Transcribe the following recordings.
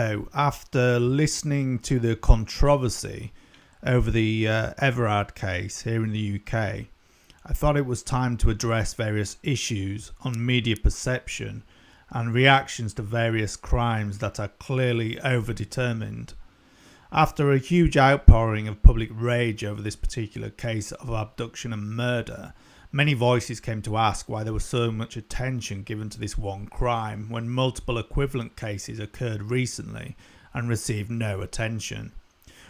So, after listening to the controversy over the Everard case here in the UK, I thought it was time to address various issues on media perception and reactions to various crimes that are clearly overdetermined. After a huge outpouring of public rage over this particular case of abduction and murder, many voices came to ask why there was so much attention given to this one crime when multiple equivalent cases occurred recently and received no attention.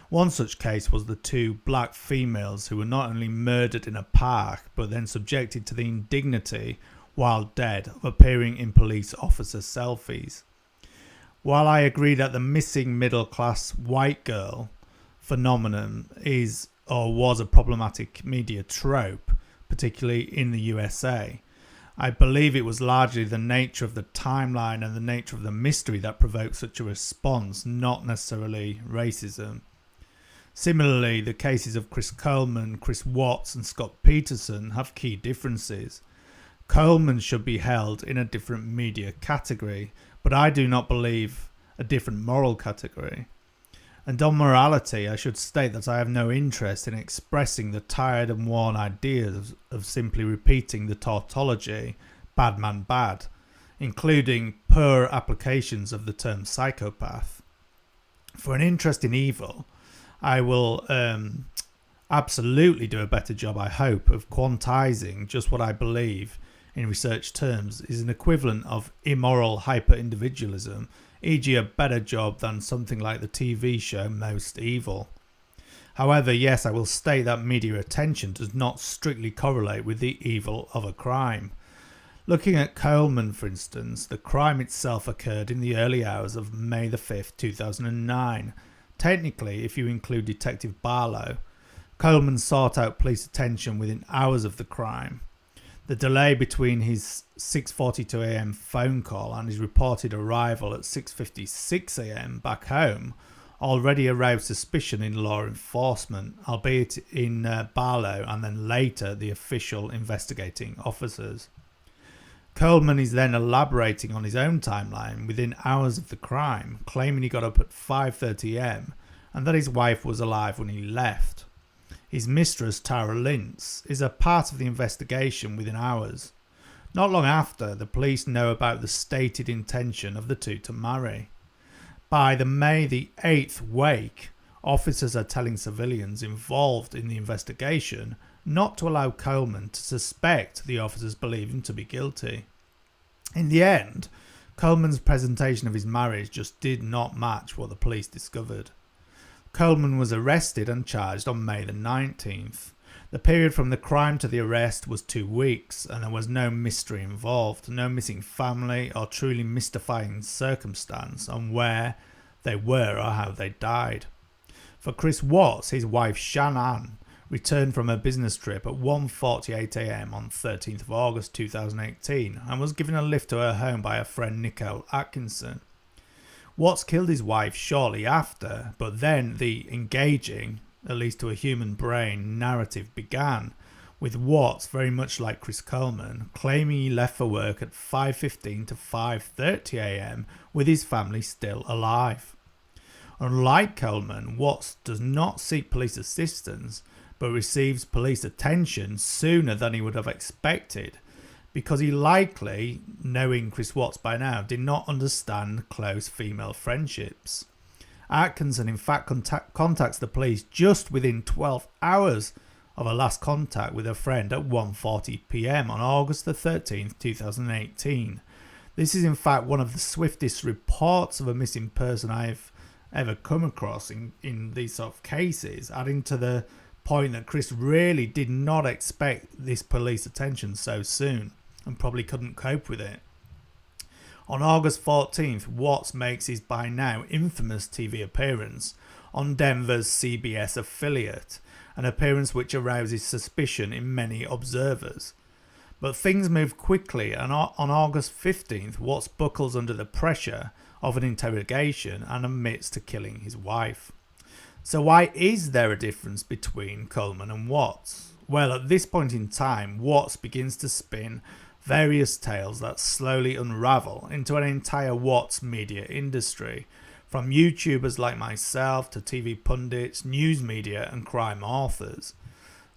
One such case was the two black females who were not only murdered in a park but then subjected to the indignity, while dead, of appearing in police officer selfies. While I agree that the missing middle-class white girl phenomenon is or was a problematic media trope, particularly in the USA, I believe it was largely the nature of the timeline and the nature of the mystery that provoked such a response, not necessarily racism. Similarly, the cases of Chris Coleman, Chris Watts and Scott Peterson have key differences. Coleman should be held in a different media category, but I do not believe a different moral category. And on morality, I should state that I have no interest in expressing the tired and worn ideas of simply repeating the tautology, bad man bad, including poor applications of the term psychopath. For an interest in evil, I will absolutely do a better job, I hope, of quantizing just what I believe in research terms is an equivalent of immoral hyper-individualism, e.g. a better job than something like the TV show Most Evil. However, yes, I will state that media attention does not strictly correlate with the evil of a crime. Looking at Coleman, for instance, the crime itself occurred in the early hours of May the 5th, 2009. Technically, if you include Detective Barlow, Coleman sought out police attention within hours of the crime. The delay between his 6:42am phone call and his reported arrival at 6:56am back home already aroused suspicion in law enforcement, albeit in Barlow and then later the official investigating officers. Coleman is then elaborating on his own timeline within hours of the crime, claiming he got up at 5:30am and that his wife was alive when he left. His mistress, Tara Lintz, is a part of the investigation within hours. Not long after, the police know about the stated intention of the two to marry. By the May the 8th wake, officers are telling civilians involved in the investigation not to allow Coleman to suspect the officers believe him to be guilty. In the end, Coleman's presentation of his marriage just did not match what the police discovered. Coleman was arrested and charged on May the 19th. The period from the crime to the arrest was 2 weeks, and there was no mystery involved, no missing family or truly mystifying circumstance on where they were or how they died. For Chris Watts, his wife Shannon returned from her business trip at 1:48am on 13th of August 2018 and was given a lift to her home by her friend Nicole Atkinson. Watts killed his wife shortly after, but then the engaging, at least to a human brain, narrative began, with Watts, very much like Chris Coleman, claiming he left for work at 5:15 to 5:30am with his family still alive. Unlike Coleman, Watts does not seek police assistance, but receives police attention sooner than he would have expected, because he likely, knowing Chris Watts by now, did not understand close female friendships. Atkinson in fact contacts the police just within 12 hours of a last contact with a friend at 1:40pm on August the 13th, 2018. This is in fact one of the swiftest reports of a missing person I've ever come across in these sort of cases, adding to the point that Chris really did not expect this police attention so soon and probably couldn't cope with it. On August 14th, Watts makes his by now infamous TV appearance on Denver's CBS affiliate, an appearance which arouses suspicion in many observers. But things move quickly, and on August 15th, Watts buckles under the pressure of an interrogation and admits to killing his wife. So why is there a difference between Coleman and Watts? Well, at this point in time, Watts begins to spin various tales that slowly unravel into an entire Watts media industry, from YouTubers like myself to TV pundits, news media and crime authors.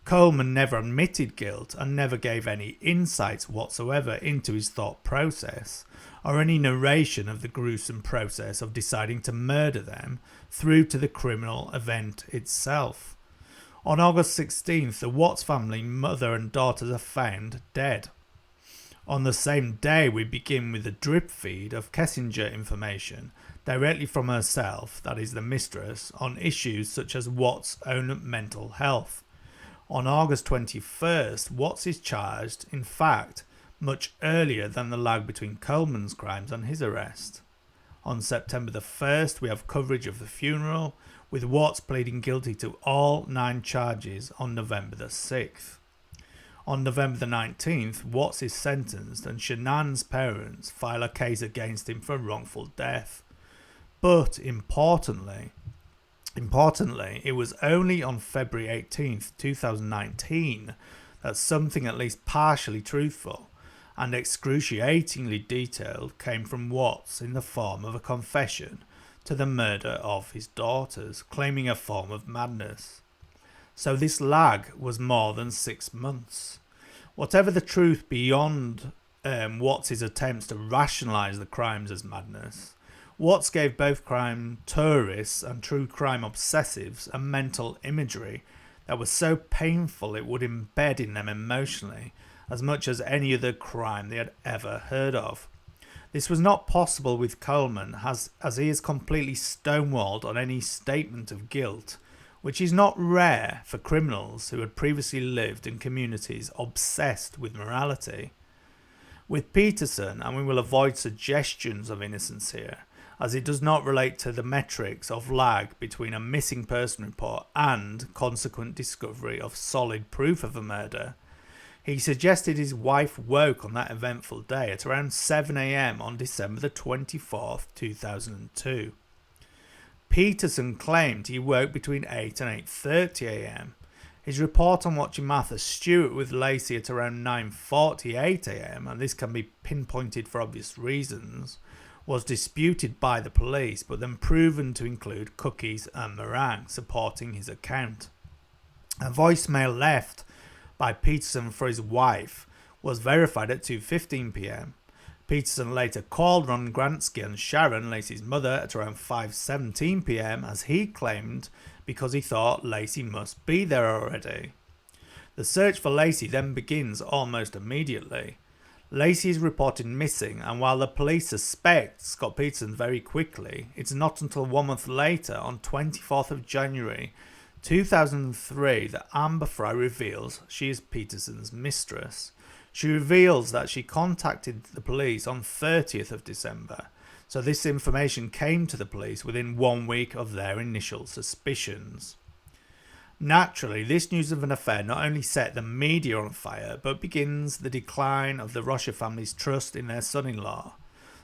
Coleman never admitted guilt and never gave any insights whatsoever into his thought process or any narration of the gruesome process of deciding to murder them through to the criminal event itself. On August 16th, the Watts family, mother and daughters, are found dead. On the same day, we begin with a drip feed of Kessinger information directly from herself, that is the mistress, on issues such as Watts' own mental health. On August 21st, Watts is charged, in fact, much earlier than the lag between Coleman's crimes and his arrest. On September the 1st, we have coverage of the funeral, with Watts pleading guilty to all 9 charges on November the 6th. On November the 19th, Watts is sentenced and Shanann's parents file a case against him for wrongful death. But importantly, it was only on February 18th, 2019 that something at least partially truthful and excruciatingly detailed came from Watts in the form of a confession to the murder of his daughters, claiming a form of madness. So this lag was more than 6 months. Whatever the truth beyond Watts' attempts to rationalise the crimes as madness, Watts gave both crime tourists and true crime obsessives a mental imagery that was so painful it would embed in them emotionally as much as any other crime they had ever heard of. This was not possible with Coleman, as he is completely stonewalled on any statement of guilt, which is not rare for criminals who had previously lived in communities obsessed with morality. With Peterson, and we will avoid suggestions of innocence here, as it does not relate to the metrics of lag between a missing person report and consequent discovery of solid proof of a murder. He suggested his wife woke on that eventful day at around 7 a.m. on December the 24th, 2002. Peterson claimed he woke between 8 and 8:30 a.m. His report on watching Martha Stewart with Laci at around 9:48 a.m., and this can be pinpointed for obvious reasons, was disputed by the police, but then proven to include cookies and meringue, supporting his account. A voicemail left by Peterson for his wife was verified at 2:15 p.m. Peterson later called Ron Gransky and Sharon, Laci's mother, at around 5:17 p.m. as he claimed because he thought Laci must be there already. The search for Laci then begins almost immediately. Laci is reported missing, and while the police suspect Scott Peterson very quickly, it's not until 1 month later, on 24th of January 2003, that Amber Fry reveals she is Peterson's mistress. She reveals that she contacted the police on 30th of December, so this information came to the police within 1 week of their initial suspicions. Naturally, this news of an affair not only set the media on fire, but begins the decline of the Rocha family's trust in their son-in-law.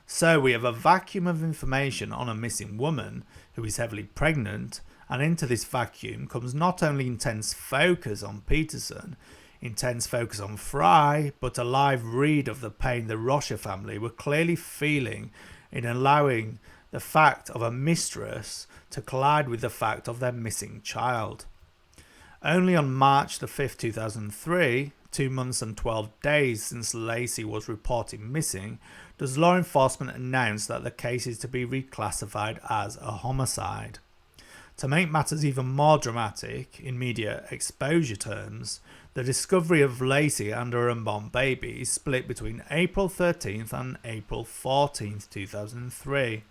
So we have a vacuum of information on a missing woman who is heavily pregnant, and into this vacuum comes not only intense focus on Peterson, intense focus on Fry, but a live read of the pain the Rocha family were clearly feeling in allowing the fact of a mistress to collide with the fact of their missing child. Only on March the 5th, 2003, 2 months and 12 days since Laci was reported missing, does law enforcement announce that the case is to be reclassified as a homicide. To make matters even more dramatic, in media exposure terms, the discovery of Laci and her unborn baby is split between April 13th and April 14th, 2003.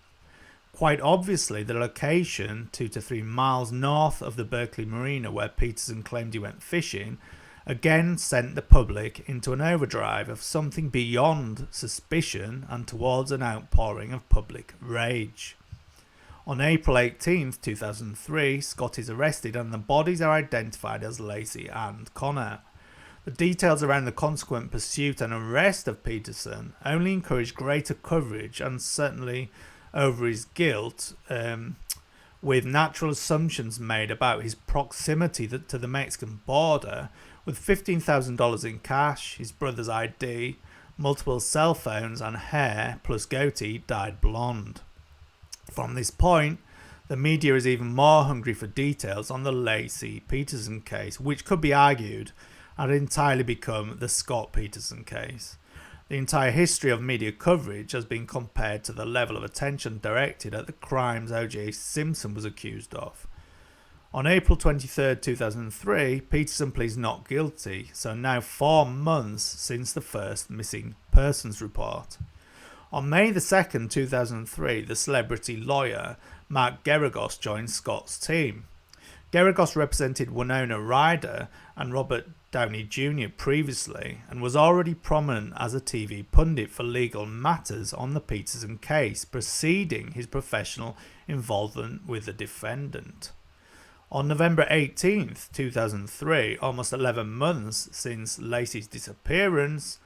Quite obviously, the location, 2 to 3 miles north of the Berkeley Marina where Peterson claimed he went fishing, again sent the public into an overdrive of something beyond suspicion and towards an outpouring of public rage. On April 18, 2003, Scott is arrested and the bodies are identified as Laci and Connor. The details around the consequent pursuit and arrest of Peterson only encourage greater coverage and certainly over his guilt, with natural assumptions made about his proximity to the Mexican border, with $15,000 in cash, his brother's ID, multiple cell phones and hair plus goatee dyed blonde. From this point, the media is even more hungry for details on the Laci Peterson case, which could be argued had entirely become the Scott Peterson case. The entire history of media coverage has been compared to the level of attention directed at the crimes O.J. Simpson was accused of. On April 23, 2003, Peterson pleads not guilty, so now 4 months since the first missing persons report. On May 2, 2003, the celebrity lawyer Mark Geragos joined Scott's team. Geragos represented Winona Ryder and Robert Downey Jr. previously and was already prominent as a TV pundit for legal matters on the Peterson case, preceding his professional involvement with the defendant. On November 18, 2003, almost 11 months since Laci's disappearance,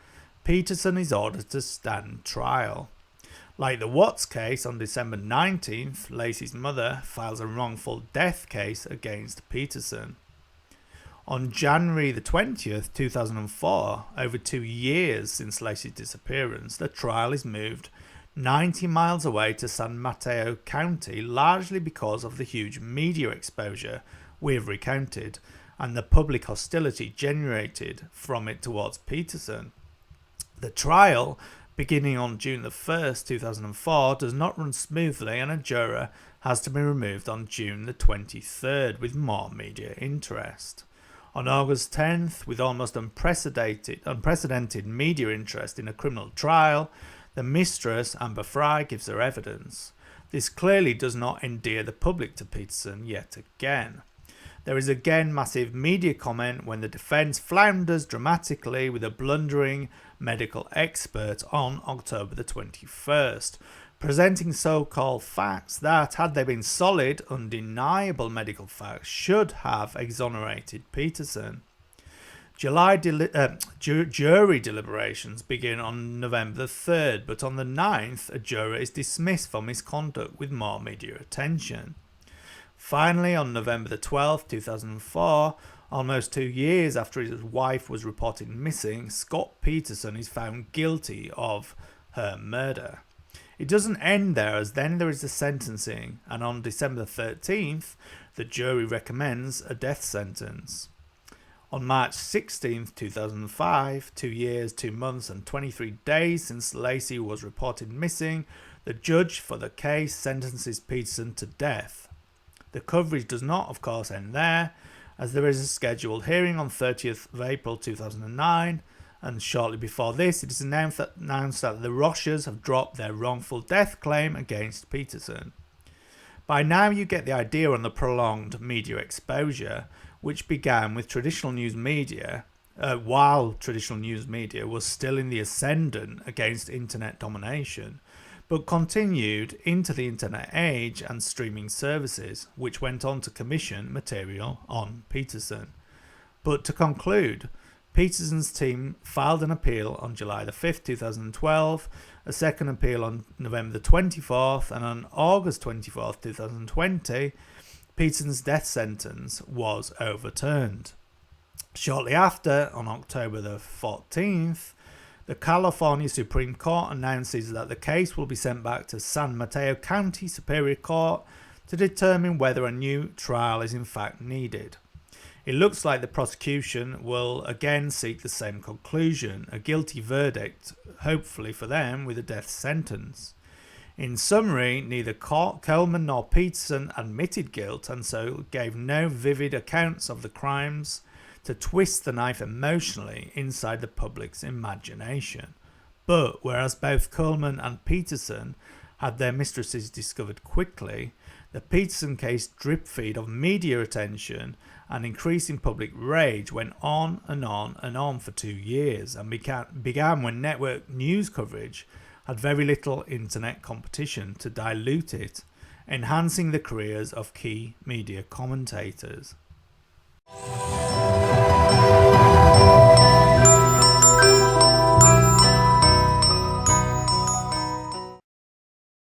Peterson is ordered to stand trial. Like the Watts case, on December 19th, Laci's mother files a wrongful death case against Peterson. On January the 20th, 2004, over 2 years since Laci's disappearance, the trial is moved 90 miles away to San Mateo County, largely because of the huge media exposure we have recounted and the public hostility generated from it towards Peterson. The trial, beginning on June the 1st, 2004, does not run smoothly, and a juror has to be removed on June the 23rd with more media interest. On August 10th, with almost unprecedented media interest in a criminal trial, the mistress, Amber Fry, gives her evidence. This clearly does not endear the public to Peterson yet again. There is again massive media comment when the defence flounders dramatically with a blundering medical expert on October the 21st, presenting so-called facts that, had they been solid, undeniable medical facts, should have exonerated Peterson. Jury deliberations begin on November the 3rd, but on the 9th, a juror is dismissed for misconduct with more media attention. Finally, on November the 12th, 2004, almost 2 years after his wife was reported missing, Scott Peterson is found guilty of her murder. It doesn't end there, as then there is the sentencing, and on December 13th, the jury recommends a death sentence. On March 16, 2005, 2 years, 2 months and 23 days since Laci was reported missing, the judge for the case sentences Peterson to death. The coverage does not, of course, end there, as there is a scheduled hearing on 30th of April 2009, and shortly before this, it is announced that the Rochers have dropped their wrongful death claim against Peterson. By now you get the idea on the prolonged media exposure, which began with traditional news media, while traditional news media was still in the ascendant against internet domination, but continued into the internet age and streaming services, which went on to commission material on Peterson. But to conclude, Peterson's team filed an appeal on July the 5th, 2012, a second appeal on November the 24th, and on August 24th, 2020, Peterson's death sentence was overturned. Shortly after, on October the 14th, the California Supreme Court announces that the case will be sent back to San Mateo County Superior Court to determine whether a new trial is in fact needed. It looks like the prosecution will again seek the same conclusion, a guilty verdict, hopefully for them, with a death sentence. In summary, neither Coleman nor Peterson admitted guilt, and so gave no vivid accounts of the crimes to twist the knife emotionally inside the public's imagination. But whereas both Coleman and Peterson had their mistresses discovered quickly, the Peterson case drip feed of media attention and increasing public rage went on and on and on for 2 years, and began when network news coverage had very little internet competition to dilute it, enhancing the careers of key media commentators.